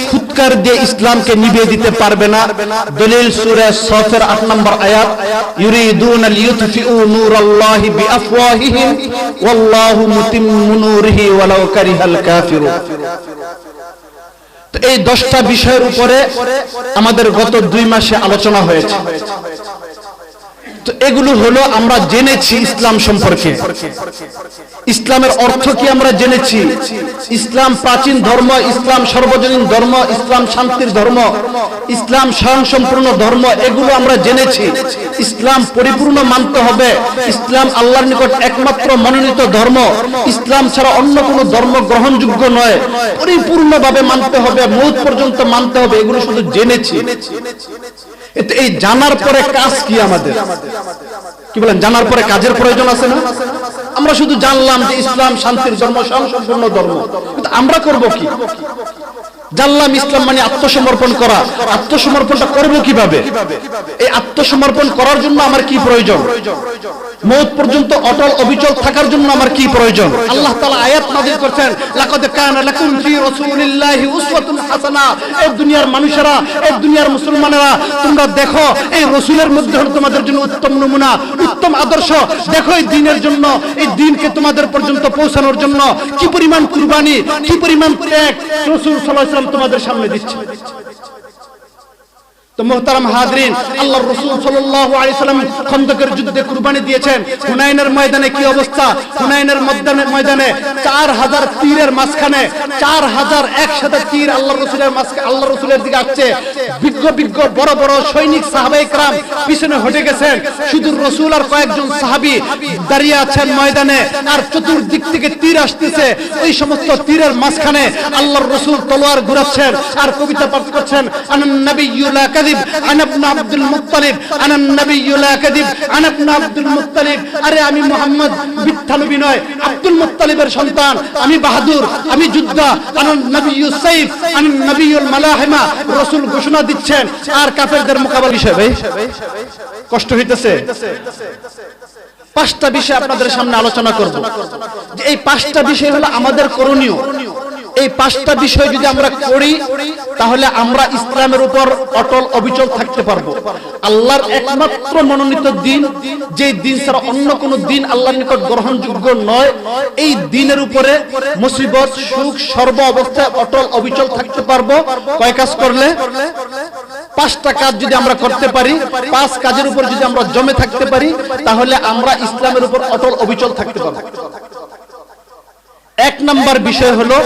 ফুৎকার দিয়ে ইসলামকে নিভিয়ে দিতে পারবে না। দলিল সূরা সফের 8 নম্বর আয়াত, ইউরিদুনা লিইউতফিউ নূরাল্লাহি বিআফওয়াহিহিম ওয়াল্লাহু মুতিম্মু নূরিহি ওয়ালাউ কারিহাল কাফিরুন। তো এই 10টা বিষয়ের উপরে আমাদের গত 2 মাসে আলোচনা হয়েছে। তো এগুলো হলো আমরা জেনেছি ইসলাম সম্পর্কে, ইসলামের অর্থ কি আমরা জেনেছি, ইসলাম প্রাচীন ধর্ম, ইসলাম সর্বজনীন ধর্ম, ইসলাম শান্তির ধর্ম, ইসলাম স্বয়ংসম্পূর্ণ ধর্ম, এগুলো আমরা জেনেছি। ইসলাম পরিপূর্ণ মানতে হবে, ইসলাম আল্লাহর নিকট একমাত্র মনোনীত ধর্ম, ইসলাম ছাড়া অন্য কোনো ধর্ম গ্রহণযোগ্য নয়, পরিপূর্ণভাবে মানতে হবে, মৌত পর্যন্ত মানতে হবে, এগুলো শুধু জেনেছি। এই জানার পরে কাজ কি আমাদের? কি বলেন, জানার পরে কাজের প্রয়োজন আছে না? আমরা শুধু জানলাম যে ইসলাম শান্তির ধর্ম, স্বয়ংসম্পূর্ণ ধর্ম, কিন্তু আমরা করব কি? জানলাম ইসলাম মানে আত্মসমর্পণ করা, আত্মসমর্পণটা করব কিভাবে? এই আত্মসমর্পণ করার জন্য আমার কি প্রয়োজন? মওত পর্যন্ত অটল অবিচল থাকার জন্য আমার কি প্রয়োজন? আল্লাহ তাআলা আয়াত নাযিল করেছেন, লাকাদ কানা লাকুম ফি রাসূলিল্লাহি উসওয়াতুন হাসানাহ। এই দুনিয়ার মানুষেরা, এই দুনিয়ার মুসলমানেরা, তোমরা দেখো এই রাসূলের মধ্যে হলো তোমাদের জন্য উত্তম নমুনা, উত্তম আদর্শ। দেখো এই দ্বীনের জন্য, এই দ্বীনকে তোমাদের পর্যন্ত পৌঁছানোর জন্য কি পরিমাণ কুরবানি, কি পরিমাণ ত্যাগ রাসূল সাল্লাল্লাহু আলাইহি ওয়াসাল্লাম তোমাদের সামনে দিচ্ছে। তো মুহতারাম হাজরিন, আল্লাহর রাসূল সাল্লাল্লাহু আলাইহি সাল্লাম খন্দকের যুদ্ধে কুরবানি দিয়েছেন। হুনাইনের ময়দানে কি অবস্থা? হুনাইনের ময়দানে 4000 তীরের মাঝখানে 4000 একসাথে তীর আল্লাহর রাসূলের মাঝখানে, আল্লাহর রাসূলের দিকে আসছে। বিজ্ঞ বড় বড় সৈনিক সাহাবায়ে کرام পিছনে হটে গেছেন, শুধু রাসূল আর কয়েকজন সাহাবী দাঁড়িয়ে আছেন ময়দানে, আর চতুর্দিক থেকে তীর আসতেছে। ওই সমস্ত তীরের মাঝখানে আল্লাহর রাসূল তলোয়ার ঘুরাচ্ছেন আর কবিতা পাঠ করছেন, আনান নাবিয়্যু লা আনা ইবনে আব্দুল মুত্তালিব, আনা নবিয়্যু লা কাযিব, আনা ইবনে আব্দুল মুত্তালিব। আরে আমি মুহাম্মদ মিথ্যা নবী নয়, আব্দুল মুত্তালিবের সন্তান, আমি বাহাদুর, আমি যোদ্ধা। আনা নবিয়্যু সাইফ, আনা নবিয়্যুল মালাহিমা। রাসূল ঘোষণা দিচ্ছেন আর কাফেরদের মোকাবেলা বিষয়। ভাই কষ্ট হইতেছে? 5টা বিষয় আপনাদের সামনে আলোচনা করব, যে এই 5টা বিষয় হলো আমাদের করণীয়। এই 5টা বিষয় যদি আমরা করি তাহলে আমরা ইসলামের উপর অটল অবিচল থাকতে পারবো। আল্লাহর একমাত্র মনোনীত দিন, যে দিন ছাড়া অন্য কোনো দিন আল্লাহর নিকট গ্রহণযোগ্য নয়, এই দিনের উপরে মুসিবত সুখ সর্ব অবস্থায় অটল অবিচল থাকতে পারবো। কয় কাজ করলে? 5টা কাজ যদি আমরা করতে পারি, 5 কাজের উপর যদি আমরা জমে থাকতে পারি, তাহলে আমরা ইসলামের উপর অটল অবিচল থাকতে পারবো। 1 নাম্বার বিষয় হলো